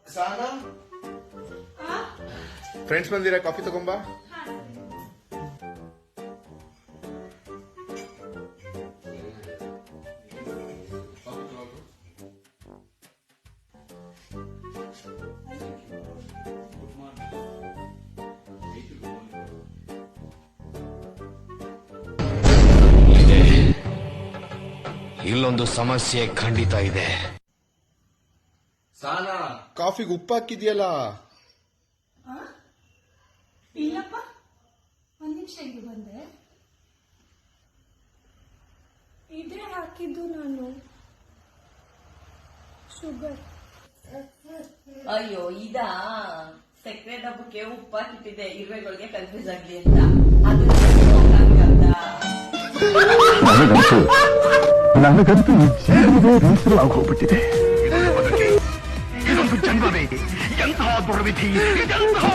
Sana friends ಬಂದಿರ coffee ತಗೊಂಬಾ. ಇಲ್ಲೊಂದು ಸಮಸ್ಯೆ ಖಂಡಿತ ಇದೆ. ಸಾನಾ ಕಾಫಿಗೆ ಉಪ್ಪು ಹಾಕಿದ್ಯಲ್ಲ? ಇಲ್ಲಪ್ಪ, ಒಂದ್ ನಿಮಿಷ ಇಲ್ಲಿ ಬಂದೆ. ಇದೇ ಹಾಕಿದ್ದು ನಾನು, ಶುಗರ್. ಅಯ್ಯೋ ಇದಾ ಸಕ್ಕರೆ ಡಬ್ಬಕ್ಕೆ ಉಪ್ಪು ಹಾಕಿಟ್ಟಿದೆ, ಇರುವೆಗಳಿಗೆ ಕನ್ಫ್ಯೂಸ್ ಆಗ್ಲಿ ಅಂತ. ಅದು ನನಗಂತೂ ಜೀವನವೇ ಬೇಸರವಾಗಿ ಹೋಗ್ಬಿಟ್ಟಿದೆ. ಇದೊಂದು ಜನ್ಮವೇ, ಎಂತಹ ದುರ್ವಿಧಿ, ಇದೆಂತಹ